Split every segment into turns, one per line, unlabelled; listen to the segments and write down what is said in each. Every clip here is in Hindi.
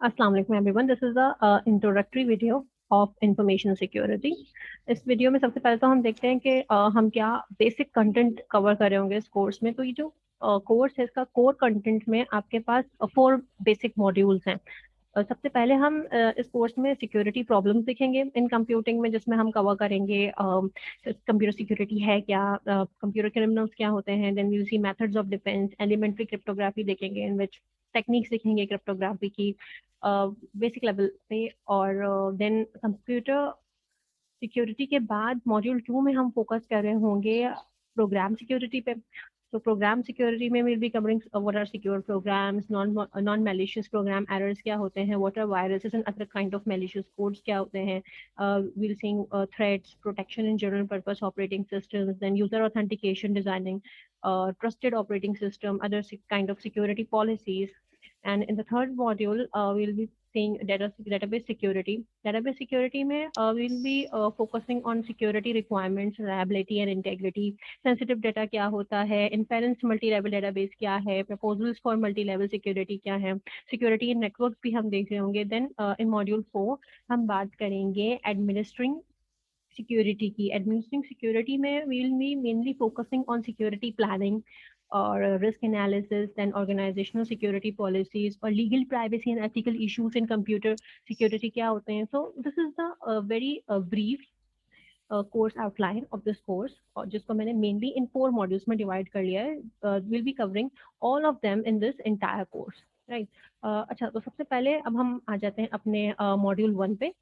अस्सलाम वालेकुम everyone, this is the introductory video of information security. इस वीडियो में सबसे पहले तो हम देखते हैं कि हम क्या बेसिक कंटेंट कवर कर रहे होंगे इस कोर्स में। तो ये जो कोर्स है इसका कोर कंटेंट में आपके पास 4 बेसिक मॉड्यूल्स हैं। सबसे पहले हम इस कोर्स में सिक्योरिटी प्रॉब्लम्स देखेंगे इन कंप्यूटिंग में, जिसमें हम कवर करेंगे कंप्यूटर सिक्योरिटी है क्या, कंप्यूटर क्रिमिनल्स क्या होते हैं, then we see methods of defence, elementary cryptography देखेंगे इन विच टेक्निक्स देखेंगे क्रिप्टोग्राफी की बेसिक लेवल पे। और देन कंप्यूटर सिक्योरिटी के बाद मॉड्यूल 2 में हम फोकस कर रहे होंगे प्रोग्राम सिक्योरिटी पे। तो प्रोग्राम सिक्योरिटी में will be covering what are secure programs, non malicious program errors क्या होते हैं, what are viruses and other kind of malicious codes क्या होते हैं, will seeing threats, protection in general purpose operating systems, then user authentication designing, trusted operating system, other kind of security policies. And in the third module, we'll be seeing database security. Database security mein we'll be focusing on security requirements, reliability and integrity. Sensitive data क्या होता है, inference multi-level database क्या है, proposals for multi-level security क्या है, security in networks भी हम देख रहे होंगे. Then in module 4 हम बात करेंगे administering सिक्योरिटी की। एडमिनिस्ट्रिंग सिक्योरिटी में will be mainly focusing on security planning और risk analysis, then organisational security policies और legal privacy and ethical issues in computer security क्या होते हैं। So this is the very brief course outline of this course, और जिसको मैंने मेनली इन 4 मॉड्यूल्स में डिवाइड कर लिया है। Will be covering all of them in this entire course, right. अच्छा, तो सबसे पहले अब हम आ जाते हैं अपने मॉड्यूल 1 पे,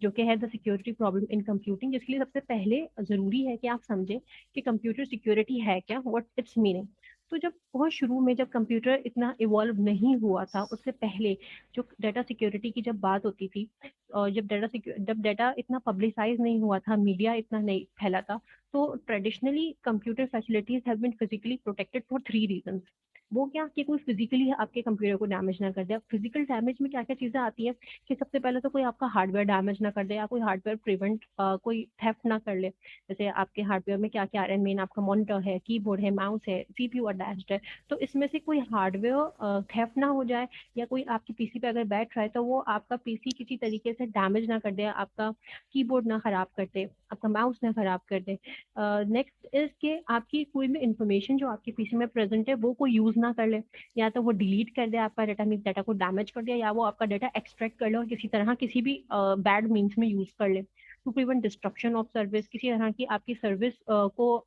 जो कि है the security problem in computing. जिसके लिए सबसे पहले जरूरी है कि आप समझें कि कंप्यूटर सिक्योरिटी है क्या, व्हाट इट्स मीनिंग। तो जब बहुत शुरू में, जब कंप्यूटर इतना इवॉल्व नहीं हुआ था, उससे पहले जो डाटा सिक्योरिटी की जब बात होती थी, और जब डाटा इतना पब्लिसाइज नहीं हुआ था, मीडिया इतना नहीं फैला था, तो traditionally computer facilities have been physically protected for 3 reasons. वो क्या कि कोई फिजिकली आपके कंप्यूटर को डैमेज ना कर दे। अब फिजिकल डैमेज में क्या क्या चीजें आती है कि सबसे पहले तो कोई आपका हार्डवेयर डैमेज ना कर दे, या कोई हार्डवेयर प्रिवेंट कोई थेफ्ट ना कर ले। जैसे आपके हार्डवेयर में क्या क्या आ रहा है, मेन आपका मॉनिटर है, कीबोर्ड है, माउस है, सीपीयू अटैच्ड है। तो इसमें से कोई हार्डवेयर थेफ्ट ना हो जाए, या कोई आपकी पीसी पे अगर बैठ रहा है तो वो आपका पीसी किसी तरीके से डैमेज ना कर दे, आपका कीबोर्ड ना खराब कर दे, आपका माउस ना खराब कर दे। नेक्स्ट इज के आपकी कोई भी इंफॉर्मेशन जो आपके पीसी में प्रेजेंट है वो कोई यूज ना कर ले, या तो वो डिलीट कर दे आपका डाटा, मीन डाटा को डैमेज कर दिया, या वो आपका डाटा एक्सट्रैक्ट कर ले और किसी तरह किसी भी बैड मीन्स में यूज कर ले, to prevent disruption of service. किसी तरह की आपकी सर्विस को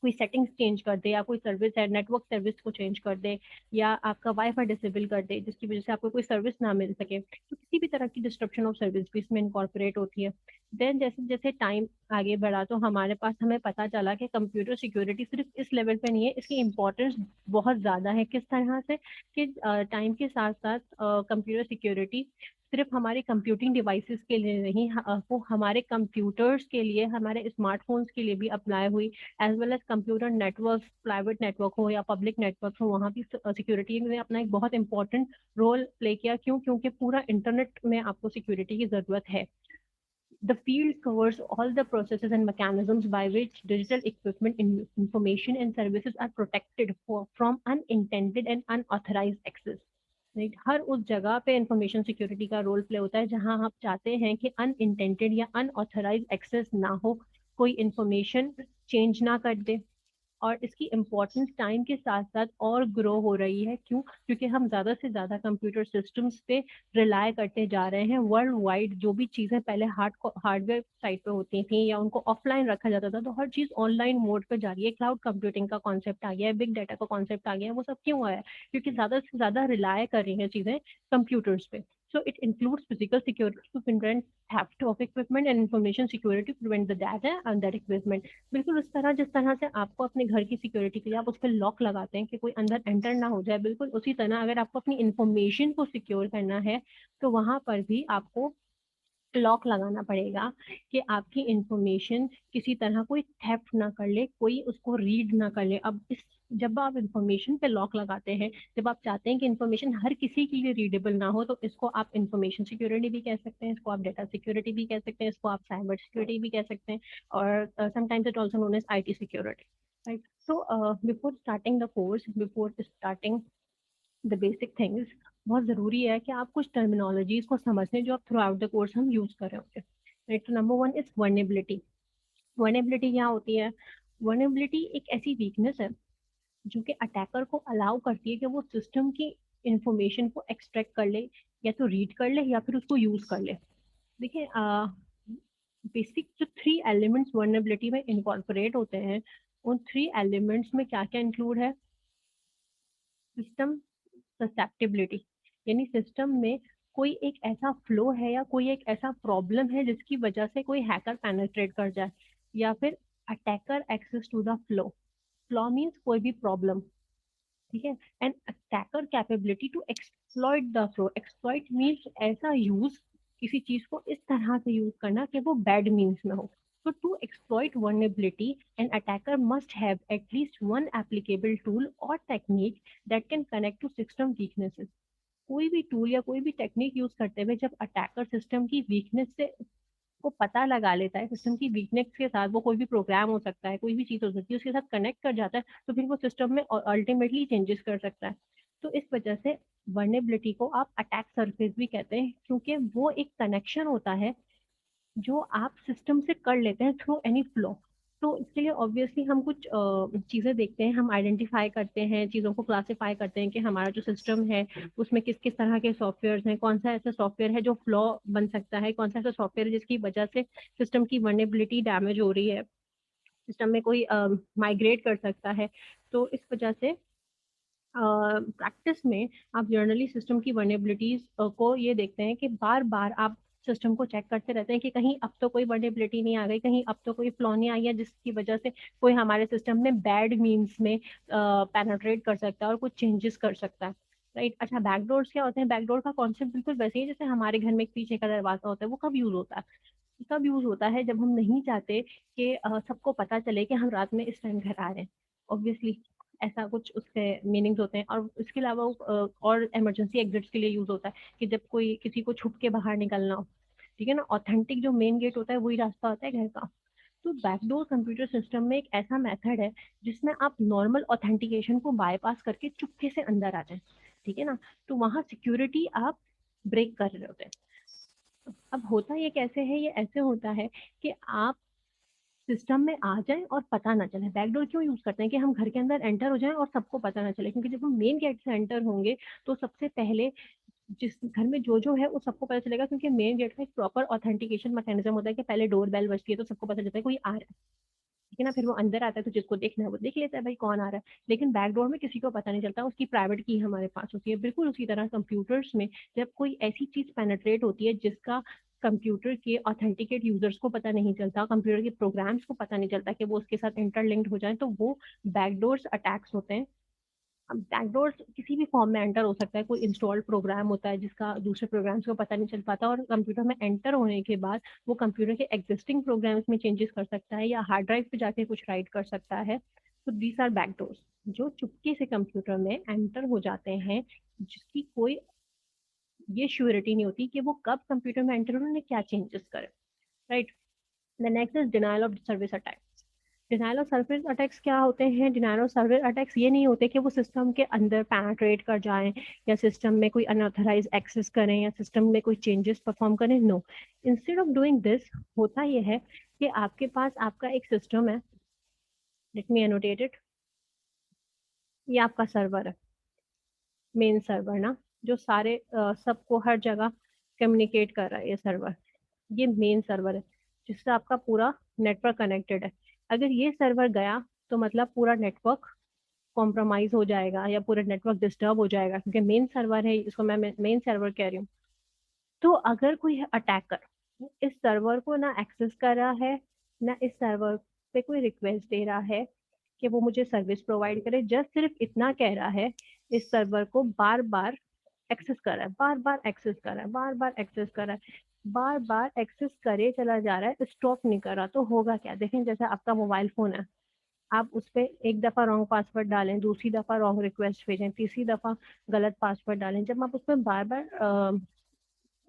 कोई सेटिंग्स चेंज कर दे, या कोई सर्विस है नेटवर्क सर्विस को चेंज कर दे, या आपका वाईफाई डिसेबल कर दे जिसकी वजह से आपको कोई सर्विस ना मिल सके। तो किसी भी तरह की डिस्ट्रप्शन ऑफ सर्विस भी इसमें इनकॉर्पोरेट होती है। देन जैसे जैसे टाइम आगे बढ़ा तो हमारे पास हमें पता चला कि कंप्यूटर सिक्योरिटी सिर्फ इस लेवल पे नहीं है, इसकी इम्पोर्टेंस बहुत ज़्यादा है। किस तरह से कि टाइम के साथ साथ कंप्यूटर सिक्योरिटी सिर्फ हमारे कंप्यूटिंग डिवाइसेस के लिए नहीं, वो हमारे कंप्यूटर्स के लिए, हमारे स्मार्टफोन्स के लिए भी अप्लाई हुई, as well as computer network, private network हो या पब्लिक नेटवर्क हो, वहाँ भी सिक्योरिटी ने अपना एक बहुत इंपॉर्टेंट रोल प्ले किया। क्यों? क्योंकि पूरा इंटरनेट में आपको सिक्योरिटी की जरूरत है। The field covers all the processes and mechanisms by which digital equipment, information and services are protected from unintended and unauthorized access. Right, हर उस जगह पे इंफॉर्मेशन सिक्योरिटी का रोल प्ले होता है जहां आप चाहते हैं कि अनइंटेंडेड या अनऑथराइज एक्सेस ना हो, कोई इंफॉर्मेशन चेंज ना कर दे। और इसकी इम्पोर्टेंस टाइम के साथ साथ और ग्रो हो रही है। क्यों? क्योंकि हम ज़्यादा से ज़्यादा कंप्यूटर सिस्टम्स पे रिलाय करते जा रहे हैं। वर्ल्ड वाइड जो भी चीज़ें पहले हार्डवेयर साइड पे होती थी या उनको ऑफलाइन रखा जाता था, तो हर चीज़ ऑनलाइन मोड पे जा रही है। क्लाउड कंप्यूटिंग का कॉन्सेप्ट आ गया है, बिग डाटा का कॉन्सेप्ट आ गया है। वो सब क्यों आया है? क्योंकि ज़्यादा से ज़्यादा रिलाय कर रही हैं चीज़ें कंप्यूटर्स पे। So it includes physical security to prevent theft of equipment and information security to prevent the data and that equipment. बिल्कुल उस तरह जिस तरह से आपको अपने घर की सिक्योरिटी के लिए आप उस पर लॉक लगाते हैं कि कोई अंदर एंटर ना हो जाए, बिल्कुल उसी तरह अगर आपको अपनी इंफॉर्मेशन को सिक्योर करना है तो वहां पर भी आपको लॉक लगाना पड़ेगा कि आपकी इंफॉर्मेशन किसी तरह कोई थेफ्ट ना कर ले, कोई उसको रीड ना कर ले। अब इस जब आप इंफॉर्मेशन पे लॉक लगाते हैं, जब आप चाहते हैं कि इंफॉर्मेशन हर किसी के लिए रीडेबल ना हो, तो इसको आप इंफॉर्मेशन सिक्योरिटी भी कह सकते हैं, इसको आप डेटा सिक्योरिटी भी कह सकते हैं, इसको आप साइबर सिक्योरिटी भी कह सकते हैं, और sometimes it also known as IT security, right. So before starting the course, before starting the basic things, बहुत ज़रूरी है कि आप कुछ टर्मिनोलॉजीज को समझें जो आप थ्रू आउट द कोर्स हम यूज़ कर रहे होंगे। राइट, तो number one is vulnerability. Vulnerability क्या होती है? वर्नेबिलिटी एक ऐसी वीकनेस है जो कि अटैकर को अलाउ करती है कि वो सिस्टम की इंफॉर्मेशन को एक्सट्रैक्ट कर ले, या तो रीड कर ले या फिर उसको यूज कर ले। देखिए, बेसिक जो थ्री एलिमेंट्स वर्नेबिलिटी में इनकॉर्पोरेट होते हैं, उन थ्री एलिमेंट्स में क्या क्या इंक्लूड है? सिस्टम ससेप्टिबिलिटी, यानी सिस्टम में कोई एक ऐसा फ्लो है या कोई एक ऐसा प्रॉब्लम है जिसकी वजह से कोई हैकर पेनिट्रेट कर जाए, या फिर attacker access to the flaw. Flaw means कोई भी प्रॉब्लम, ठीक है। And attacker capability to exploit the flaw. Exploit means ऐसा यूज, किसी चीज को इस तरह से यूज करना कि वो बैड मीन्स में हो। So to exploit vulnerability, an attacker must have at least one applicable tool or technique that can connect to system weaknesses. कोई भी टूल या कोई भी टेक्निक यूज करते हुए जब अटैकर सिस्टम की वीकनेस से को पता लगा लेता है, सिस्टम की वीकनेस के साथ, वो कोई भी प्रोग्राम हो सकता है, कोई भी चीज हो सकती है, उसके साथ कनेक्ट कर जाता है, तो फिर वो सिस्टम में अल्टीमेटली चेंजेस कर सकता है। तो इस वजह से वर्नेबिलिटी को आप अटैक सरफेस भी कहते हैं, क्योंकि वो एक कनेक्शन होता है जो आप सिस्टम से कर लेते हैं थ्रू एनी फ्लो। तो इसके लिए ऑब्वियसली हम कुछ चीज़ें देखते हैं, हम आइडेंटिफाई करते हैं, चीज़ों को क्लासिफाई करते हैं कि हमारा जो सिस्टम है उसमें किस किस तरह के सॉफ्टवेयर हैं, कौन सा ऐसा सॉफ्टवेयर है जो फ्लॉ बन सकता है, कौन सा ऐसा सॉफ्टवेयर है जिसकी वजह से सिस्टम की वर्नेबिलिटी डैमेज हो रही है, सिस्टम में कोई माइग्रेट कर सकता है। तो इस वजह से प्रैक्टिस में आप जर्नली सिस्टम की वर्नेबिलिटीज को ये देखते हैं कि बार बार आप सिस्टम को चेक करते रहते हैं कि कहीं अब तो कोई वर्नेबिलिटी नहीं आ गई, कहीं अब तो कोई फ्लॉ नहीं आई है जिसकी वजह से कोई हमारे सिस्टम में बैड मीन्स में पेनिट्रेट कर सकता है और कुछ चेंजेस कर सकता है। राइट, अच्छा, बैकडोर्स क्या होते हैं? बैकडोर का कॉन्सेप्ट बिल्कुल वैसे ही है जैसे हमारे घर में एक पीछे का दरवाजा होता है। वो कब यूज होता है? कब यूज होता है जब हम नहीं चाहते कि सबको पता चले कि हम रात में इस टाइम घर आ रहे हैं। ऑब्वियसली ऐसा कुछ उसके मीनिंग्स होते हैं। और इसके अलावा और इमरजेंसी एग्जिट्स के लिए यूज होता है कि जब कोई किसी को छुप के बाहर निकलना हो, ठीक है ना। ऑथेंटिक जो मेन गेट होता है वही रास्ता होता है घर का। तो बैकडोर कंप्यूटर सिस्टम में एक ऐसा मेथड है जिसमें आप नॉर्मल ऑथेंटिकेशन को बाईपास करके चुपके से अंदर आ जाए, ठीक है ना। तो वहां सिक्योरिटी आप ब्रेक कर रहे होते हैं। अब होता ये कैसे है? ये ऐसे होता है कि आप सिस्टम में आ जाएं और पता ना चले। बैकडोर क्यों यूज करते हैं? कि हम घर के अंदर एंटर हो जाएं और सबको पता ना चले, क्योंकि जब हम मेन गेट से एंटर होंगे तो सबसे पहले जिस घर में जो है वो सबको पता चलेगा, क्योंकि मेन गेट का एक प्रॉपर ऑथेंटिकेशन मैकेनिज्म होता है कि पहले डोर बेल बजती है तो सबको पता चलता है कोई आ रहा है, ठीक है ना। फिर वो अंदर आता है तो जिसको देखना है वो देख लेता है भाई कौन आ रहा है। लेकिन बैकडोर में किसी को पता नहीं चलता, उसकी प्राइवेट की हमारे पास होती है। बिल्कुल उसी तरह कंप्यूटर्स में जब कोई ऐसी चीज पेनिट्रेट होती है जिसका कंप्यूटर के ऑथेंटिकेट यूजर्स को पता नहीं चलता, कंप्यूटर के प्रोग्राम्स को पता नहीं चलता कि वो उसके साथ इंटरलिंक्ड हो जाए, तो वो बैकडोर्स अटैक्स होते हैं। बैकडोर किसी भी फॉर्म में एंटर हो सकता है। कोई इंस्टॉल्ड प्रोग्राम होता है जिसका दूसरे प्रोग्राम्स को पता नहीं चल पाता, और कंप्यूटर में एंटर होने के बाद वो कंप्यूटर के एग्जिस्टिंग प्रोग्राम्स में चेंजेस कर सकता है या हार्ड ड्राइव पे जाके कुछ राइट कर सकता है। तो दीज आर बैकडोर्स जो चुपके से कंप्यूटर में एंटर हो जाते हैं, जिसकी कोई ये श्योरिटी नहीं होती कि वो कब कंप्यूटर में एंटर उन्होंने क्या चेंजेस करे। Right, the next is denial of service attack. Denial of service attacks क्या होते हैं? डिनायल ऑफ सर्विस अटैक्स ये नहीं होते कि वो सिस्टम के अंदर पेनिट्रेट कर जाएं या सिस्टम में कोई अनऑथराइज एक्सेस करें या सिस्टम में कोई चेंजेस परफॉर्म करें। No, instead of doing this, होता ये है कि आपके पास आपका एक सिस्टम है। Let me annotate it. ये आपका सर्वर है, मेन सर्वर ना, जो सारे सबको हर जगह कम्युनिकेट कर रहा है। ये सर्वर, ये मेन सर्वर है जिससे आपका पूरा नेटवर्क कनेक्टेड है। अगर ये सर्वर गया तो मतलब पूरा नेटवर्क कॉम्प्रोमाइज हो जाएगा या पूरा नेटवर्क डिस्टर्ब हो जाएगा, क्योंकि मेन सर्वर है, इसको मैं मेन सर्वर कह रही हूँ। तो अगर कोई अटैकर इस सर्वर को ना एक्सेस कर रहा है, ना इस सर्वर पे कोई रिक्वेस्ट दे रहा है कि वो मुझे सर्विस प्रोवाइड करे, जस्ट सिर्फ इतना कह रहा है, इस सर्वर को बार बार एक्सेस कर रहा है, बार बार एक्सेस कर रहा है, बार बार एक्सेस कर रहा है, बार बार एक्सेस करे चला जा रहा है, स्टॉप नहीं कर रहा, तो होगा क्या? देखें, जैसे आपका मोबाइल फोन है, आप उस पर एक दफा रॉन्ग पासवर्ड डालें, दूसरी दफा रॉन्ग रिक्वेस्ट भेजें, तीसरी दफा गलत पासवर्ड डालें, जब आप उसमें बार बार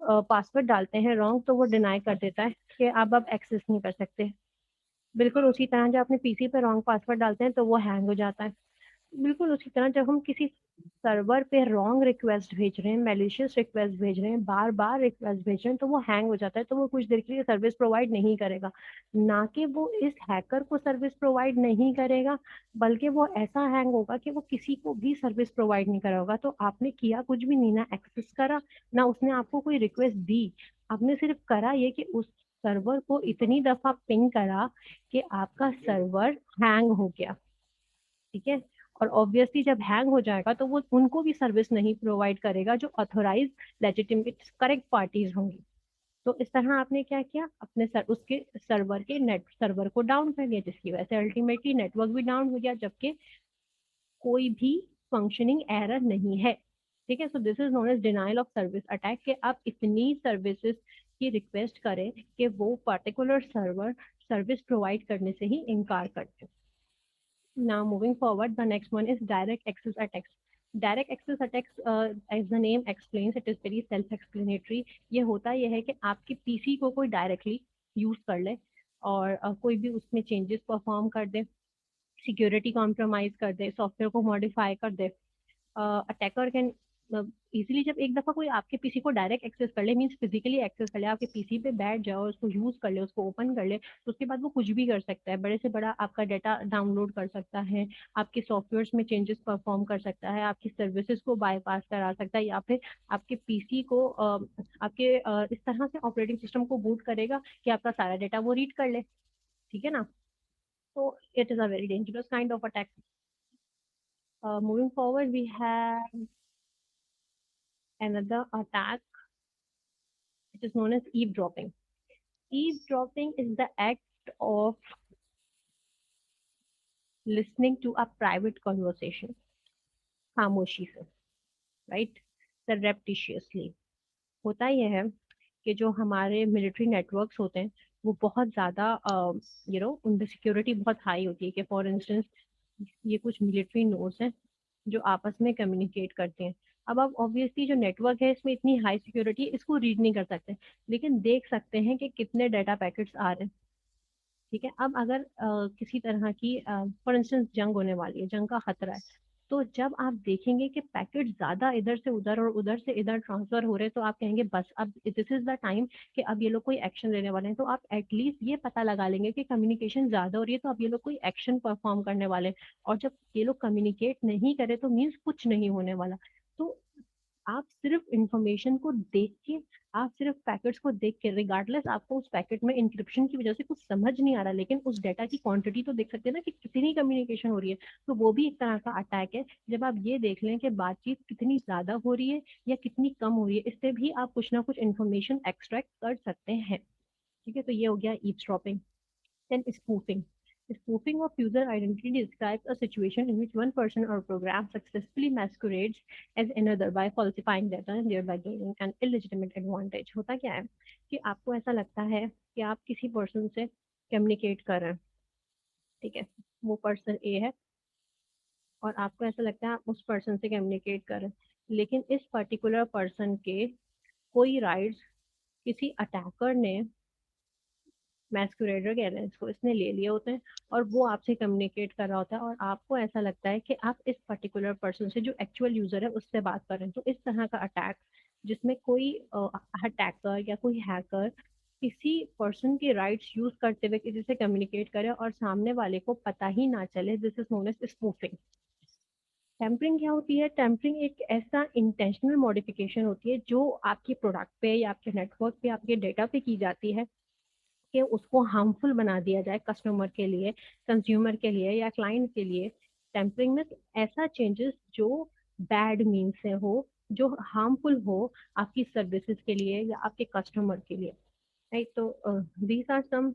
पासवर्ड डालते हैं रॉन्ग, तो वो डिनाई कर देता है कि आप अब एक्सेस नहीं कर सकते। बिल्कुल उसी तरह जब अपने पीसी पे रॉन्ग पासवर्ड डालते हैं तो वो हैंग हो जाता है। बिल्कुल उसी तरह जब हम किसी सर्वर पे रॉन्ग रिक्वेस्ट भेज रहे हैं, मैलिशियस रिक्वेस्ट भेज रहे हैं, बार बार रिक्वेस्ट भेज रहे हैं, तो वो हैंग हो जाता है, तो वो कुछ देर के लिए सर्विस प्रोवाइड नहीं करेगा। ना कि वो इस हैकर को सर्विस प्रोवाइड नहीं करेगा, बल्कि वो ऐसा हैंग होगा कि वो किसी को भी सर्विस प्रोवाइड नहीं करा होगा। तो आपने किया कुछ भी नहीं, ना एक्सेस करा, ना उसने आपको कोई रिक्वेस्ट दी। आपने सिर्फ करा ये कि उस सर्वर को इतनी दफा पिंग करा कि आपका सर्वर हैंग हो गया। ठीक है। और ऑब्वियसली जब हैंग हो जाएगा तो वो उनको भी सर्विस नहीं प्रोवाइड करेगा जो ऑथोराइज लेजिटिमेट करेक्ट पार्टीज होंगी। तो इस तरह आपने क्या किया, अपने उसके सर्वर के नेट सर्वर को डाउन कर दिया, जिसकी वजह से अल्टीमेटली नेटवर्क भी डाउन हो गया, जबकि कोई भी फंक्शनिंग एरर नहीं है। ठीक है। So this is known as denial of service attack, कि आप इतनी सर्विसेज की रिक्वेस्ट करें कि वो पर्टिकुलर सर्वर सर्विस प्रोवाइड करने से ही इनकार करते हैं। Now, moving forward, the next one is direct access attacks. Direct access attacks, as the name explains, it is very self-explanatory. ये होता यह है कि आपके पीसी को कोई डायरेक्टली यूज कर ले और कोई भी उसमें चेंजेस परफॉर्म कर दे, सिक्योरिटी कॉम्प्रोमाइज कर दे, सॉफ्टवेयर को मॉडिफाई कर दे। अटैकर कैन इजीली, जब एक दफा कोई आपके पीसी को डायरेक्ट एक्सेस कर ले, मींस फिजिकली एक्सेस कर ले, आपके पीसी पे बैठ जाओ, उसको यूज कर ले, उसको ओपन कर ले, तो उसके बाद वो कुछ भी कर सकता है, बड़े से बड़ा आपका डाटा डाउनलोड कर सकता है, आपके सॉफ्टवेयर में चेंजेस परफॉर्म कर सकता है, आपकी सर्विसेज को बाईपास करा सकता है, या फिर आपके पीसी को आपके इस तरह से ऑपरेटिंग सिस्टम को बूट करेगा कि आपका सारा डाटा वो रीड कर ले। ठीक है ना। तो it is a very dangerous kind of attack. Moving forward, we have another attack, which is known as eavesdropping. Eavesdropping is the act of listening to a private conversation, खामोशी से, right? Surreptitiously. होता यह है कि जो हमारे मिलिट्री नेटवर्क्स होते हैं वो बहुत ज़्यादा उनकी सिक्योरिटी बहुत हाई होती है, कि फॉर इंस्टेंस ये कुछ मिलिट्री नोड्स हैं जो आपस में कम्युनिकेट करते हैं। अब आप ऑब्वियसली जो नेटवर्क है इसमें इतनी हाई सिक्योरिटी है, इसको रीड नहीं कर सकते, लेकिन देख सकते हैं कि कितने डाटा पैकेट्स आ रहे हैं। ठीक है। अब अगर किसी तरह की फॉर इंस्टेंस जंग होने वाली है, जंग का खतरा है, तो जब आप देखेंगे कि पैकेट ज्यादा इधर से उधर और उधर से इधर ट्रांसफर हो रहे हैं, तो आप कहेंगे बस अब दिस इज द टाइम कि अब ये लोग कोई एक्शन लेने वाले हैं। तो आप एटलीस्ट ये पता लगा लेंगे कि कम्युनिकेशन ज्यादा हो रही है, तो अब ये लोग कोई एक्शन परफॉर्म करने वाले हैं। और जब ये लोग कम्युनिकेट नहीं करे तो मीन्स कुछ नहीं होने वाला। तो आप सिर्फ इंफॉर्मेशन को देख के, आप सिर्फ पैकेट्स को देख के, रिगार्डलेस आपको उस पैकेट में इंक्रिप्शन की वजह से कुछ समझ नहीं आ रहा, लेकिन उस डेटा की क्वांटिटी तो देख सकते हैं ना कि कितनी कम्युनिकेशन हो रही है। तो वो भी एक तरह का अटैक है। जब आप ये देख लें कि बातचीत कितनी ज्यादा हो रही है या कितनी कम हो रही है, इससे भी आप कुछ ना कुछ इंफॉर्मेशन एक्सट्रैक्ट कर सकते हैं। ठीक है। तो ये हो गया eavesdropping. Then spoofing. Spoofing of user identity describes a situation in which one person or program successfully masquerades as another by falsifying data and thereby gaining an illegitimate advantage. होता क्या है कि आपको ऐसा लगता है कि आप किसी पर्सन से कम्युनिकेट कर रहे हैं। ठीक है। वो पर्सन ए है और आपको ऐसा लगता है आप उस पर्सन से कम्युनिकेट कर रहे हैं, लेकिन इस पर्टिकुलर पर्सन के कोई राइट्स किसी अटैकर ने, मैस्कुरेटर कह रहे हैं इसको, इसने ले लिए होते हैं और वो आपसे कम्युनिकेट कर रहा होता है, और आपको ऐसा लगता है कि आप इस पर्टिकुलर पर्सन से जो एक्चुअल यूजर है उससे बात कर रहे हैं। तो इस तरह का अटैक जिसमें कोई अटैकर या कोई हैकर किसी पर्सन के राइट्स यूज करते हुए किसी से कम्युनिकेट करे और सामने वाले को पता ही ना चले, this is known as spoofing. Tampering क्या होती है? टेम्परिंग एक ऐसा इंटेंशनल मॉडिफिकेशन होती है जो आपके प्रोडक्ट पे या आपके नेटवर्क पे, आपके डेटा पे की जाती है कि उसको हार्मफुल बना दिया जाए कस्टमर के लिए, कंज्यूमर के लिए या क्लाइंट के लिए। टेम्परिंग में ऐसा चेंजेस जो बैड मीन से हो, जो हार्मफुल हो आपकी सर्विसेज के लिए या आपके कस्टमर के लिए, राइट? तो these are some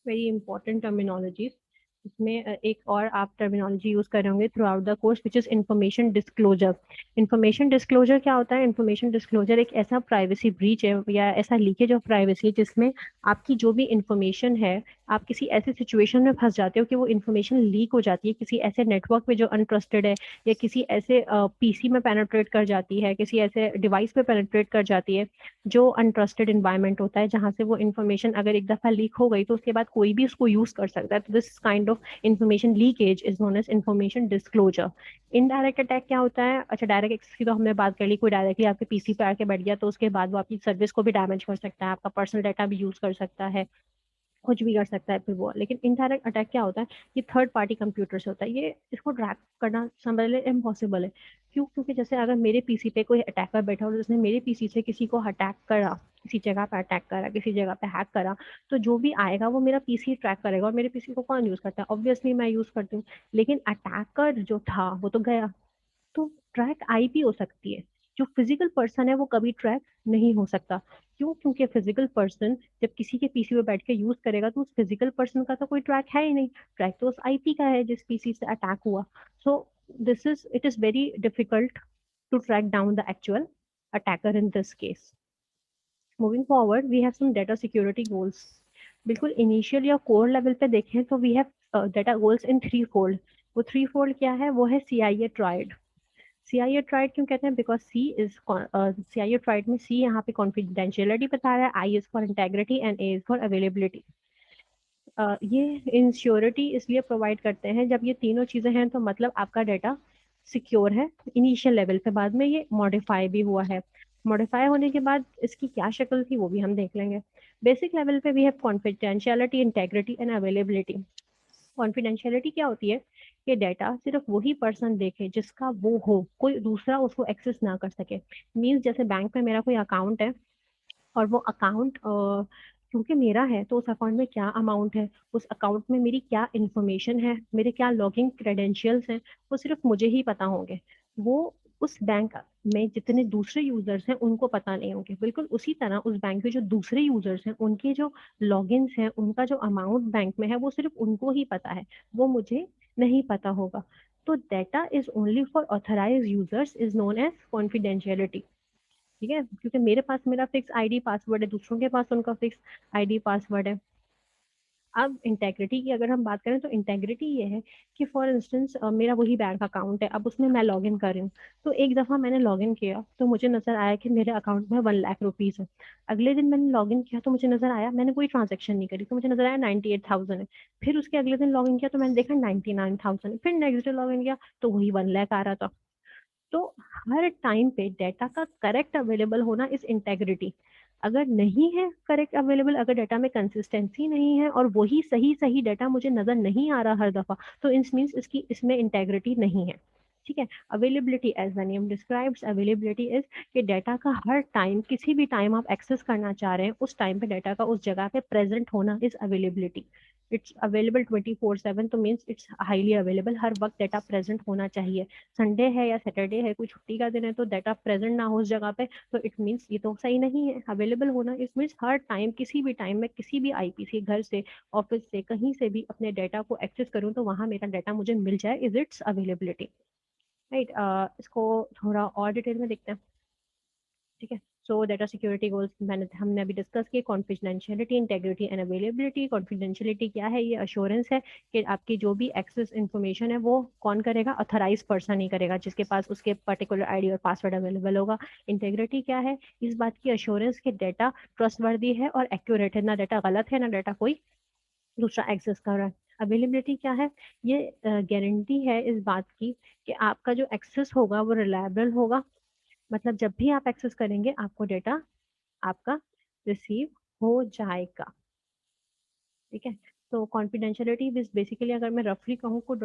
very important terminologies. इसमें एक और आप टर्मिनोलॉजी यूज कर रहे होंगे throughout the course, which is information disclosure. Information disclosure क्या होता है? इंफॉर्मेशन डिस्क्लोजर एक ऐसा प्राइवेसी ब्रीच है या ऐसा लीकेज ऑफ प्राइवेसी है जिसमें आपकी जो भी इंफॉर्मेशन है, आप किसी ऐसे सिचुएशन में फंस जाते हो कि वो इन्फॉर्मेशन लीक हो जाती है किसी ऐसे नेटवर्क पे जो अनट्रस्टेड है, या किसी ऐसे पीसी में पेनिट्रेट कर जाती है, किसी ऐसे डिवाइस पे पेनिट्रेट कर जाती है जो अनट्रस्टेड इन्वायरमेंट होता है, जहां से वो इन्फॉर्मेशन अगर एक दफा लीक हो गई तो उसके बाद कोई भी उसको यूज कर सकता है। तो this kind of of information leakage is known as information disclosure. Indirect attack क्या होता है? अच्छा, डायरेक्ट एक्सेस की तो हमने बात कर ली, कोई डायरेक्टली आपके पीसी पे आके बैठ गया तो उसके बाद वो आपकी सर्विस को भी डैमेज कर सकता है, आपका पर्सनल डाटा भी यूज कर सकता है, कुछ भी कर सकता है फिर वो। लेकिन इनडायरेक्ट अटैक क्या होता है? ये थर्ड पार्टी कंप्यूटर से होता है, ये इसको ट्रैक करना समझ ले इम्पॉसिबल है। क्यों? क्योंकि जैसे अगर मेरे पीसी पे कोई अटैकर बैठा हो, जिसने मेरे पीसी से किसी को अटैक करा, किसी जगह पे अटैक करा, किसी जगह पे हैक करा, तो जो भी आएगा वो मेरा पीसी ट्रैक करेगा। और मेरे पीसी को कौन यूज करता है? ऑब्वियसली मैं यूज करती हूँ। लेकिन अटैकर जो था वो तो गया। तो ट्रैक आईपी हो सकती है, जो फिजिकल पर्सन है वो कभी ट्रैक नहीं हो सकता। क्यों? क्योंकि फिजिकल पर्सन जब किसी के पीसी पे बैठ के यूज करेगा तो उस फिजिकल पर्सन का तो कोई ट्रैक है ही नहीं, ट्रैक तो उस आईपी का है जिस पीसी से अटैक हुआ। So this is it is very difficult to track down the actual attacker in this case. Moving forward, we have some data security goals. बिल्कुल इनिशियल या कोर लेवल पे देखें तो we have data goals in three fold. वो थ्री फोल्ड क्या है? वो है सीआईए ट्राइड। सीआईए ट्राइड क्यों कहते हैं? Because C is CIA triad में सी यहाँ पे कॉन्फिडेंशियलिटी बता रहा है, I is for integrity and A is for availability. ये इंश्योरिटी इसलिए प्रोवाइड करते हैं, जब ये तीनों चीजें हैं तो मतलब आपका डाटा सिक्योर है इनिशियल लेवल पे। बाद में ये मॉडिफाई भी हुआ है, मॉडिफाई होने के बाद इसकी क्या शक्ल थी वो भी हम देख लेंगे। बेसिक लेवल पे we have confidentiality, integrity and availability. Confidentiality क्या होती है? कि डाटा सिर्फ वही पर्सन देखे जिसका वो हो, कोई दूसरा उसको एक्सेस ना कर सके। मीन्स जैसे बैंक में मेरा कोई अकाउंट है और वो अकाउंट क्योंकि मेरा है तो उस अकाउंट में क्या अमाउंट है, उस अकाउंट में मेरी क्या इंफॉर्मेशन है, मेरे क्या लॉगिन क्रेडेंशियल्स हैं, वो सिर्फ मुझे ही पता होंगे। वो उस बैंक में जितने दूसरे यूजर्स हैं उनको पता नहीं होंगे। बिल्कुल उसी तरह उस बैंक में जो दूसरे यूजर्स हैं उनके जो लॉगिन्स हैं, उनका जो अमाउंट बैंक में है वो सिर्फ उनको ही पता है, वो मुझे नहीं पता होगा। तो data is only for authorise users is known as confidentiality. ठीक है? क्योंकि मेरे पास मेरा फिक्स आईडी पासवर्ड है, दूसरों के पास उनका फिक्स आईडी पासवर्ड है। अब इंटेग्रिटी की अगर हम बात करें तो इंटेग्रिटी ये है कि फॉर इंस्टेंस मेरा वही बैंक अकाउंट है, अब उसमें मैं लॉगिन कर रही हूँ। तो एक दफा मैंने लॉगिन किया तो मुझे नजर आया कि मेरे अकाउंट में 1 लाख रुपीज है। अगले दिन मैंने लॉगिन किया तो मुझे नजर आया, मैंने कोई ट्रांजेक्शन नहीं करी तो मुझे नजर आया 98,000 है। फिर उसके अगले दिन लॉगिन किया तो मैंने देखा 99,000 है। फिर नेक्स्ट डे लॉगिन किया तो वही 1 लाख आ रहा था। तो हर टाइम पे डेटा का करेक्ट अवेलेबल होना इज इंटेग्रिटी। अगर नहीं है करेक्ट अवेलेबल, अगर डाटा में कंसिस्टेंसी नहीं है और वही सही सही डाटा मुझे नजर नहीं आ रहा हर दफा, तो इस मीन्स इसकी इसमें इंटेग्रिटी नहीं है। ठीक है? Availability as the name describes, availability is कि डाटा का हर टाइम, किसी भी टाइम आप एक्सेस करना चाह रहे हैं उस टाइम पे डाटा का उस जगह पे प्रेजेंट होना इज अवेलेबिलिटी। इट्स अवेलेबल 24/7 तो मीन्स इट्स हाईली अवेलेबल, हर वक्त डाटा प्रेजेंट होना चाहिए। संडे है या सैटरडे है, कोई छुट्टी का दिन है, तो डाटा प्रेजेंट ना हो उस जगह पे, तो इट मीन्स ये तो सही नहीं है। अवेलेबल होना इट मीन्स हर टाइम, किसी भी टाइम में किसी भी आईपी से, घर से, ऑफिस से, कहीं से भी अपने डाटा को एक्सेस करूँ तो वहां मेरा डाटा मुझे मिल जाए, इज इट्स अवेलेबिलिटी। राइट? इसको थोड़ा और डिटेल में देखते हैं। ठीक है? सो डाटा सिक्योरिटी गोल्स हमने अभी डिस्कस किए, confidentiality, integrity and availability. Confidentiality क्या है? ये अश्योरेंस है कि आपकी जो भी एक्सेस इन्फॉर्मेशन है वो कौन करेगा? अथोराइज पर्सन ही करेगा, जिसके पास उसके पर्टिकुलर आईडी और पासवर्ड अवेलेबल होगा। इंटेग्रिटी क्या है? इस बात की अश्योरेंस कि डाटा ट्रस्टवर्दी है और एक्यूरेट है, ना डाटा गलत है ना डाटा कोई दूसरा एक्सेस कर रहा है। अवेलेबिलिटी क्या है? ये गारंटी है इस बात की कि आपका जो एक्सेस होगा वो रिलायबल होगा। मतलब जब भी आप एक्सेस करेंगे आपको डेटा आपका रिसीव हो जाएगा। ठीक है? तो कॉन्फिडेंशियलिटी बेसिकली अगर मैं रफली कहूँ को,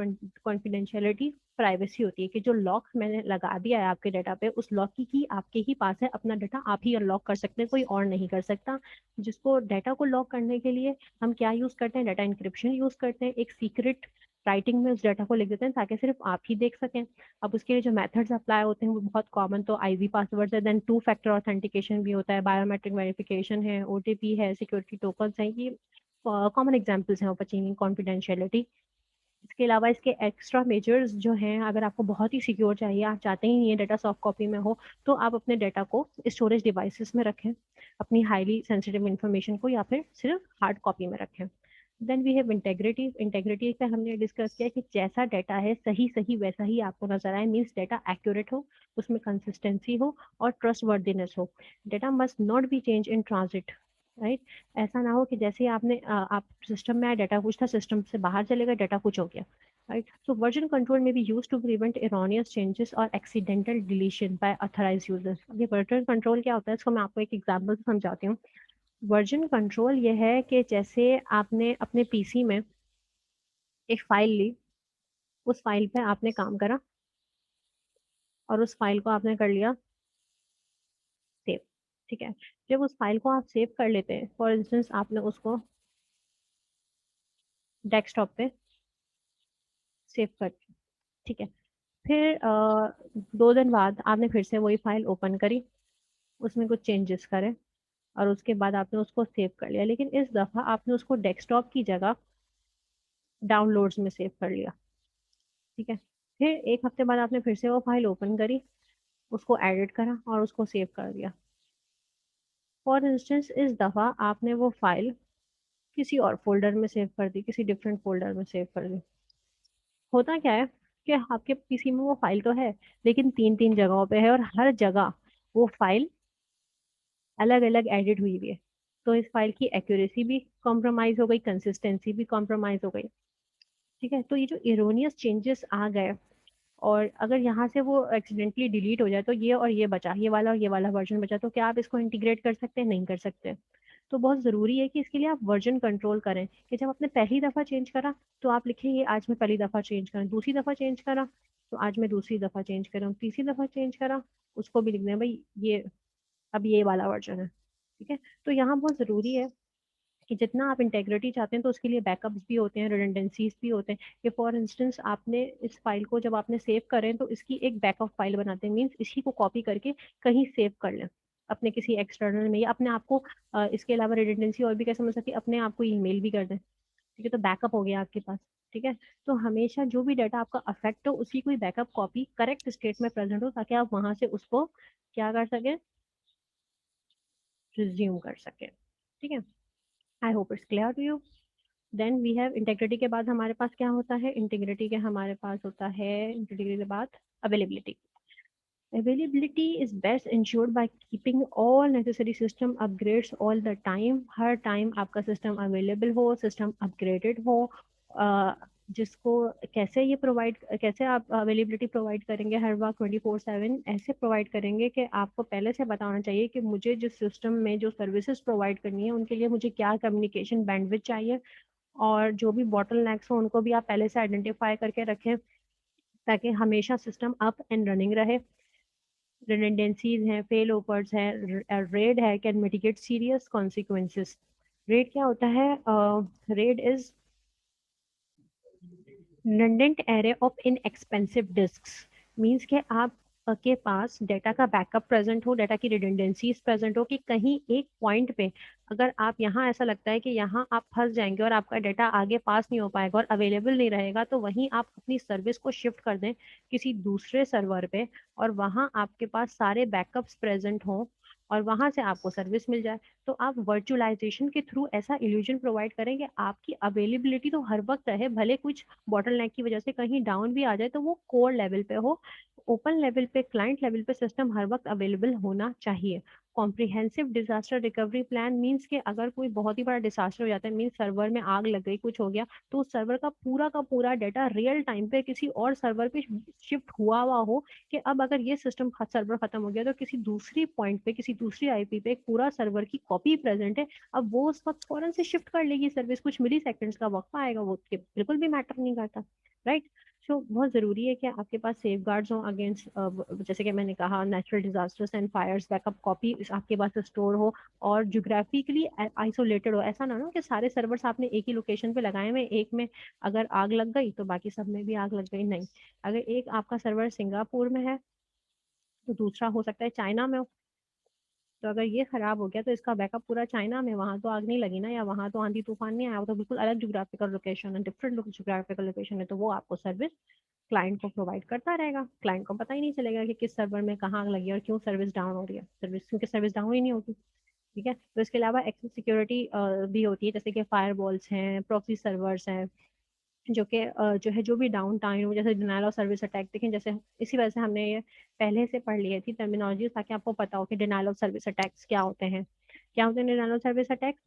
कॉन्फिडेंशियलिटी प्राइवेसी होती है कि जो लॉक मैंने लगा दिया है आपके डाटा पे, उस लॉक की आपके ही पास है, अपना डाटा आप ही अनलॉक कर सकते हैं, कोई और नहीं कर सकता। जिसको डाटा को लॉक करने के लिए हम क्या यूज करते हैं? डाटा इंक्रिप्शन यूज करते हैं। एक सीक्रेट राइटिंग में उस डाटा को लिख देते हैं ताकि सिर्फ आप ही देख सकें। अब उसके लिए जो मेथड्स अप्लाई होते हैं वो बहुत कॉमन तो आईवी पासवर्ड है, देन टू फैक्टर ऑथेंटिकेशन भी होता है, बायोमेट्रिक वेरिफिकेशन है, ओटीपी है, सिक्योरिटी टोकन्स हैं। ये कॉमन एग्जांपल्स हैं ओपन कॉन्फिडेंशियलिटी। इसके अलावा इसके एक्स्ट्रा मेजर्स जो हैं, अगर आपको बहुत ही सिक्योर चाहिए, आप चाहते ही नहीं है डाटा सॉफ्ट कॉपी में हो, तो आप अपने डाटा को स्टोरेज डिवाइसेस में रखें, अपनी हाईली सेंसिटिव इंफॉर्मेशन को, या फिर सिर्फ हार्ड कॉपी में रखें। Then we have integrity. Integrity पे हमने डिस्कस किया कि जैसा डाटा है सही सही वैसा ही आपको नजर आए, मीन्स डाटा एक्यूरेट हो, उसमें कंसिस्टेंसी हो और ट्रस्ट वर्दीनेस हो। Data must not be change in transit. Right. ऐसा ना हो कि जैसे ही आपने आप सिस्टम में आए, डाटा कुछ था, सिस्टम से बाहर चले गए, डाटा कुछ हो गया। राइट। सो वर्जन कंट्रोल में be use to prevent erroneous changes और accidental deletion by authorised users. ये वर्जन कंट्रोल क्या होता है, इसको मैं आपको एक एग्जांपल से समझाती हूँ। वर्जन कंट्रोल ये है कि जैसे आपने अपने पीसी में एक फाइल ली, उस फाइल पे आपने काम करा और उस फाइल को आपने कर लिया सेव। ठीक है। जब उस फाइल को आप सेव कर लेते हैं, फॉर इंस्टेंस आपने उसको डेस्कटॉप पे सेव कर दिया। ठीक है। फिर 2 दिन बाद आपने फिर से वही फाइल ओपन करी, उसमें कुछ चेंजेस करे और उसके बाद आपने उसको सेव कर लिया, लेकिन इस दफ़ा आपने उसको डेस्कटॉप की जगह डाउनलोड्स में सेव कर लिया। ठीक है। फिर 1 हफ्ते बाद आपने फिर से वो फाइल ओपन करी, उसको एडिट करा और उसको सेव कर दिया। फॉर इंस्टेंस इस दफ़ा आपने वो फाइल किसी और फोल्डर में सेव कर दी, किसी डिफरेंट फोल्डर में सेव कर दी। होता क्या है कि आपके पीसी में वो फाइल तो है, लेकिन 3-3 जगहों पे है और हर जगह वो फाइल अलग अलग एडिट हुई हुई है। तो इस फाइल की एक्यूरेसी भी कॉम्प्रोमाइज हो गई, कंसिस्टेंसी भी कॉम्प्रोमाइज हो गई। ठीक है। तो ये जो इरोनियस चेंजेस आ गए, और अगर यहाँ से वो एक्सीडेंटली डिलीट हो जाए तो ये और ये बचा, ये वाला और ये वाला वर्जन बचा, तो क्या आप इसको इंटीग्रेट कर सकते हैं? नहीं कर सकते। तो बहुत ज़रूरी है कि इसके लिए आप वर्जन कंट्रोल करें, कि जब आपने पहली दफ़ा चेंज करा तो आप लिखें ये आज मैं पहली दफ़ा चेंज करा, दूसरी दफ़ा चेंज करा तो आज मैं दूसरी दफ़ा चेंज करा, तीसरी दफ़ा चेंज करा उसको भी लिख दें भाई ये अब ये वाला वर्जन है। ठीक है। तो यहाँ बहुत ज़रूरी है कि जितना आप इंटेग्रिटी चाहते हैं तो उसके लिए बैकअप्स भी होते हैं, रिडंडेंसीज भी होते हैं, कि फॉर इंस्टेंस आपने इस फाइल को जब आपने सेव करें तो इसकी एक बैकअप फाइल बनाते हैं, मीन्स इसी को कॉपी करके कहीं सेव कर लें अपने किसी एक्सटर्नल में, या अपने आप को इसके अलावा रिडंडेंसी और भी कैसे मिल सकती है, अपने आप को ईमेल भी कर दें। ठीक है। तो बैकअप हो गया आपके पास। ठीक है। तो हमेशा जो भी डाटा आपका अफेक्ट हो उसकी कोई बैकअप कॉपी करेक्ट स्टेट में प्रेजेंट हो, ताकि आप वहां से उसको क्या कर सकें, रिज्यूम कर सकें। ठीक है। I hope it's clear to you. Then we have integrity के बाद हमारे पास क्या होता है, इंटीग्रिटी के हमारे पास होता है, इंटीग्रिटी के बाद availability. Availability is best ensured by keeping all necessary system upgrades all the time। Her time आपका सिस्टम अवेलेबल हो, सिस्टम अपग्रेडेड हो। जिसको कैसे ये प्रोवाइड, कैसे आप अवेलेबिलिटी प्रोवाइड करेंगे हर वक्त 24/7? ऐसे प्रोवाइड करेंगे कि आपको पहले से बताना चाहिए कि मुझे जिस सिस्टम में जो सर्विसेज प्रोवाइड करनी है उनके लिए मुझे क्या कम्युनिकेशन बैंडविड्थ चाहिए, और जो भी बॉटल नेक्स हो उनको भी आप पहले से आइडेंटिफाई करके रखें, ताकि हमेशा सिस्टम अप एंड रनिंग रहे। रिडंडेंसीज हैं, फेल ओवर्स हैं, रेड है, can mitigate serious consequences. Red क्या होता है? Red is redundant array of inexpensive disks। Means के आप के पास डाटा का बैकअप प्रेजेंट हो, डाटा की रिडंडेंसीज प्रेजेंट हो, कि कहीं एक पॉइंट पे अगर आप यहाँ ऐसा लगता है कि यहाँ आप फंस जाएंगे और आपका डाटा आगे पास नहीं हो पाएगा और अवेलेबल नहीं रहेगा, तो वहीं आप अपनी सर्विस को शिफ्ट कर दें किसी दूसरे सर्वर पे, और वहाँ आपके पास सारे बैकअप्स प्रेजेंट हों और वहां से आपको सर्विस मिल जाए। तो आप वर्चुअलाइजेशन के थ्रू ऐसा इल्यूजन प्रोवाइड करें कि आपकी अवेलेबिलिटी तो हर वक्त रहे, भले कुछ बॉटलनेक की वजह से कहीं डाउन भी आ जाए तो वो कोर लेवल पे हो, ओपन लेवल पे, क्लाइंट लेवल पे सिस्टम हर वक्त अवेलेबल होना चाहिए। Comprehensive disaster recovery plan means के अगर कोई बहुत ही बड़ा डिजास्टर हो जाता है, मीन्स सर्वर में आग लग गई, कुछ हो गया, तो उस सर्वर का पूरा डाटा रियल टाइम पे किसी और सर्वर पे शिफ्ट हुआ हो, कि अब अगर ये सिस्टम सर्वर खत्म हो गया तो किसी दूसरी पॉइंट पे, किसी दूसरी आईपी पे एक पूरा सर्वर की कॉपी प्रेजेंट है, अब वो उस वक्त फौरन से शिफ्ट कर लेगी सर्विस, कुछ मिली सेकंड्स का वक्त आएगा, वो बिल्कुल भी मैटर नहीं करता। राइट। सो बहुत ज़रूरी है कि आपके पास सेफ गार्ड्स हों अगेंस्ट, जैसे कि मैंने कहा, natural disasters and fires, backup copy आपके पास स्टोर हो और जोग्राफिकली आइसोलेटेड हो। ऐसा ना हो कि सारे सर्वर्स आपने एक ही लोकेशन पे लगाए हुए, एक में अगर आग लग गई तो बाकी सब में भी आग लग गई, नहीं। अगर एक आपका सर्वर सिंगापुर में है तो दूसरा हो सकता है चाइना में हो, तो अगर ये खराब हो गया तो इसका बैकअप पूरा चाइना में, वहां तो आग नहीं लगी ना, या वहां तो आंधी तूफान नहीं आया, वो तो बिल्कुल अलग जोग्राफिकल लोकेशन है, डिफरेंट जोग्राफिकल लोकेशन है, तो वो आपको सर्विस क्लाइंट को प्रोवाइड करता रहेगा। क्लाइंट को पता ही नहीं चलेगा कि किस सर्वर में कहाँ आग लगी और क्यों सर्विस डाउन हो रही है, सर्विस क्योंकि सर्विस डाउन ही नहीं होती। ठीक है। तो इसके अलावा एक्सेस सिक्योरिटी भी होती है, जैसे कि फायरवॉल्स हैं, प्रॉक्सी सर्वर्स हैं, जो कि जो है जो भी डाउन टाइम, जैसे डिनायल ऑफ सर्विस अटैक, देखें जैसे इसी वजह से हमने ये पहले से पढ़ ली थी टर्मिनोलॉजी, ताकि आपको पता हो कि डिनायल ऑफ सर्विस अटैक्स क्या होते हैं। क्या होते हैं डिनायल ऑफ सर्विस अटैक्स?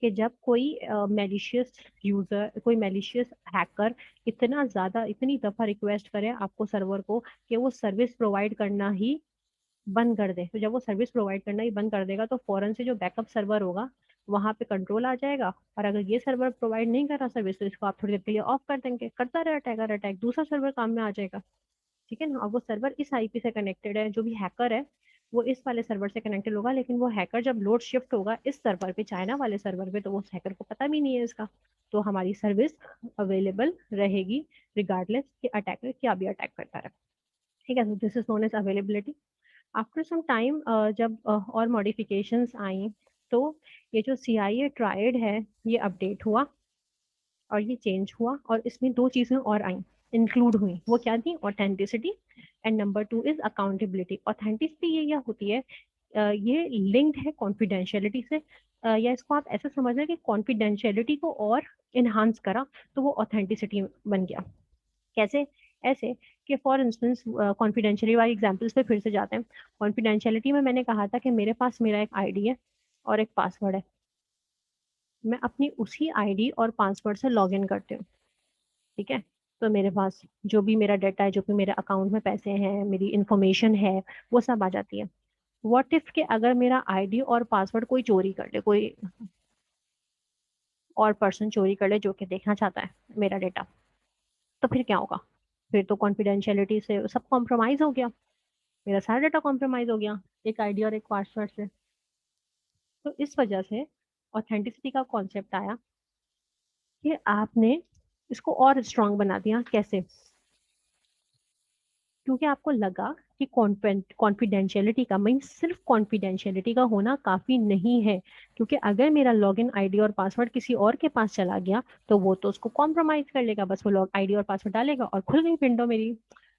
कि जब कोई मेलिशियस यूजर, कोई मेलिशियस हैकर इतना ज्यादा, इतनी दफा रिक्वेस्ट करे आपको सर्वर को कि वो सर्विस प्रोवाइड करना ही बंद कर दे, तो जब वो सर्विस प्रोवाइड करना ही बंद कर देगा तो फौरन से जो बैकअप सर्वर होगा वहां पे कंट्रोल आ जाएगा, और अगर ये सर्वर प्रोवाइड नहीं कर रहा सर्विस तो इसको आप थोड़ी देर के लिए ऑफ कर देंगे, करता रहे अटैकर अटैक, दूसरा सर्वर काम में आ जाएगा। ठीक है ना? और वो सर्वर इस आईपी से कनेक्टेड है, जो भी हैकर है वो इस वाले सर्वर से कनेक्टेड होगा, लेकिन वो हैकर जब लोड शिफ्ट होगा इस सर्वर पे, चाइना वाले सर्वर पे, तो वो हैकर को पता भी नहीं है इसका, तो हमारी सर्विस अवेलेबल रहेगी रिगार्डलेस कि अटैकर क्या भी अटैक करता रहे। ठीक है, this is known as availability. After some time जब और मॉडिफिकेशंस आई तो ये जो CIA ट्रायड है ये अपडेट हुआ और ये चेंज हुआ, और इसमें दो चीजें और आई, इंक्लूड हुई। वो क्या थी? Authenticity and number 2 is accountability. Authenticity ये क्या होती है? ये लिंक्ड है कॉन्फिडेंशियलिटी से, या इसको आप ऐसे समझ लें कि कॉन्फिडेंशियलिटी को और इन्हांस करा तो वो ऑथेंटिसिटी बन गया। कैसे? ऐसे कि फॉर इंस्टेंस कॉन्फिडेंशियलिटी वाली एग्जांपल्स पे फिर से जाते हैं। कॉन्फिडेंशियलिटी में मैंने कहा था कि मेरे पास मेरा एक आईडी है और एक पासवर्ड है, मैं अपनी उसी आईडी और पासवर्ड से लॉग इन करती हूँ। ठीक है, तो मेरे पास जो भी मेरा डाटा है, जो भी मेरे अकाउंट में पैसे हैं, मेरी इंफॉर्मेशन है, वो सब आ जाती है। व्हाट इफ के अगर मेरा आईडी और पासवर्ड कोई चोरी कर ले, कोई और पर्सन चोरी कर ले जो कि देखना चाहता है मेरा डाटा, तो फिर क्या होगा? फिर तो कॉन्फिडेंशियलिटी से सब कॉम्प्रोमाइज हो गया, मेरा सारा डाटा कॉम्प्रोमाइज हो गया एक आईडी और एक पासवर्ड से। तो इस वजह से ऑथेंटिसिटी का कॉन्सेप्ट आया कि आपने इसको और स्ट्रांग बना दिया। कैसे? क्योंकि आपको लगा कि कॉन्फिडेंशियलिटी का मीन सिर्फ कॉन्फिडेंशियलिटी का होना काफी नहीं है, क्योंकि अगर मेरा लॉगिन आईडी और पासवर्ड किसी और के पास चला गया तो वो तो उसको कॉम्प्रोमाइज कर लेगा, बस वो लॉग आईडी और पासवर्ड डालेगा और खुल गई विंडो मेरी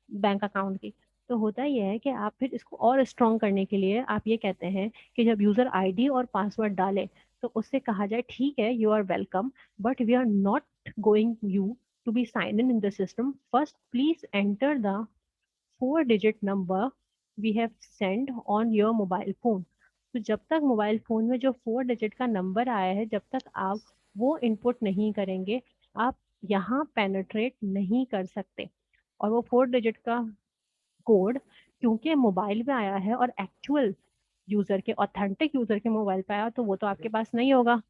बैंक अकाउंट की। तो होता यह है कि आप फिर इसको और स्ट्रॉन्ग करने के लिए आप ये कहते हैं कि जब यूजर आईडी और पासवर्ड डाले तो उससे कहा जाए ठीक है, you are welcome, but we are not going you to be sign in the system, first please enter the 4 digit number we have sent on your mobile phone। तो जब तक मोबाइल फोन में जो 4 digit का नंबर आया है, जब तक आप वो इनपुट नहीं करेंगे आप यहाँ पेनेट्रेट नहीं कर सकते। और वो 4 digit का कोड क्योंकि मोबाइल पे आया है और एक्चुअल यूजर के, ऑथेंटिक यूजर के मोबाइल पे आया, तो वो तो आपके पास नहीं होगा,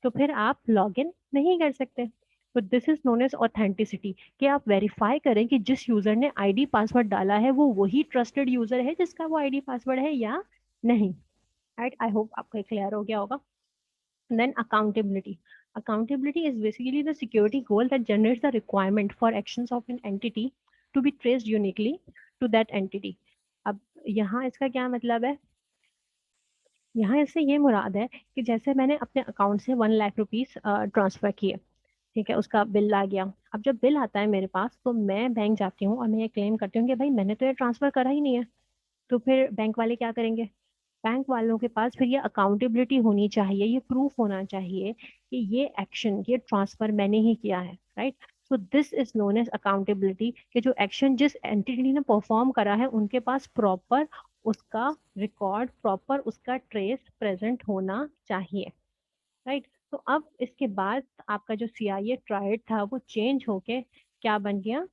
तो फिर आप लॉग इन नहीं कर सकते। तो this is known as authenticity, कि आप वेरीफाई करें कि जिस यूजर ने आईडी पासवर्ड डाला है वो वही ट्रस्टेड यूजर है जिसका वो आईडी पासवर्ड है या नहीं। राइट, आई होप आपको क्लियर हो गया होगा। Then accountability. Accountability is basically the security goal that generates the requirement for actions of an entity to be traced uniquely to that entity। अब यहाँ इसका क्या मतलब है? यहाँ इससे ये मुराद है कि जैसे मैंने अपने अकाउंट से 1 लाख रुपीज ट्रांसफर किए, ठीक है, उसका बिल आ गया। अब जब बिल आता है मेरे पास तो मैं बैंक जाती हूँ और मैं ये क्लेम करती हूँ कि भाई मैंने तो ये ट्रांसफर करा ही नहीं है। तो फिर बैंक वाले क्या करेंगे? बैंक वालों के पास फिर ये अकाउंटेबिलिटी होनी चाहिए, ये प्रूफ होना चाहिए कि ये एक्शन, ये ट्रांसफर मैंने ही किया है। Right, so this is known as accountability, कि जो एक्शन जिस एंटिटी ने परफॉर्म करा है उनके पास प्रॉपर उसका रिकॉर्ड, प्रॉपर उसका ट्रेस प्रेजेंट होना चाहिए। राइट, तो अब इसके बाद आपका जो CIA ट्रायड था वो चेंज होके क्या बन गया?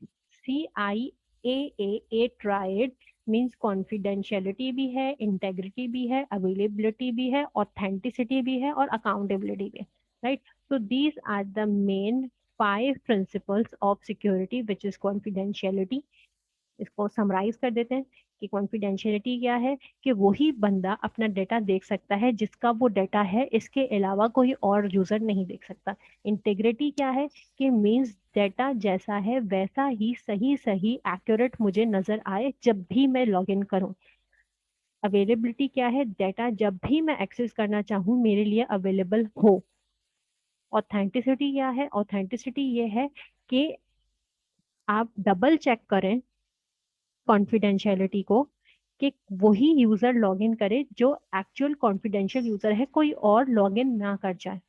CIA ट्रायड मीन्स कॉन्फिडेंशियलिटी भी है, इंटेग्रिटी भी है, अवेलेबिलिटी भी है, ऑथेंटिसिटी भी है और अकाउंटेबिलिटी भी है। Right, so these are the main 5 principles of security which is confidentiality। इसको समराइज कर देते हैं कि कॉन्फिडेंशियलिटी क्या है? कि वही बंदा अपना डेटा देख सकता है जिसका वो डेटा है, इसके अलावा कोई और यूजर नहीं देख सकता। इंटीग्रिटी क्या है? कि मींस डेटा जैसा है वैसा ही सही सही एक्यूरेट मुझे नजर आए जब भी मैं लॉग इन करूं। अवेलेबिलिटी क्या है? डेटा जब भी मैं एक्सेस करना चाहूँ मेरे लिए अवेलेबल हो। ऑथेंटिसिटी क्या है? ऑथेंटिसिटी ये है कि आप डबल चेक करें कॉन्फिडेंशियलिटी को, कि वही यूजर लॉगिन करे जो एक्चुअल कॉन्फिडेंशियल यूजर है, कोई और लॉगिन ना कर जाए।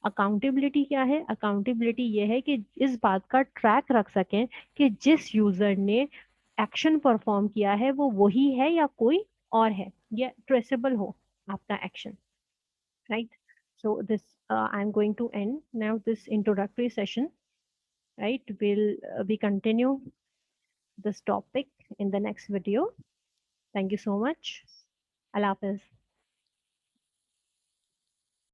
अकाउंटेबिलिटी क्या है? अकाउंटेबिलिटी ये है कि इस बात का ट्रैक रख सकें कि जिस यूजर ने एक्शन परफॉर्म किया है वो वही है या कोई और है, या ट्रेसेबल हो आपका action. right? So this I'm going to end now this introductory session, right? We'll we continue this topic in the next video. Thank you so much. Allah Hafiz.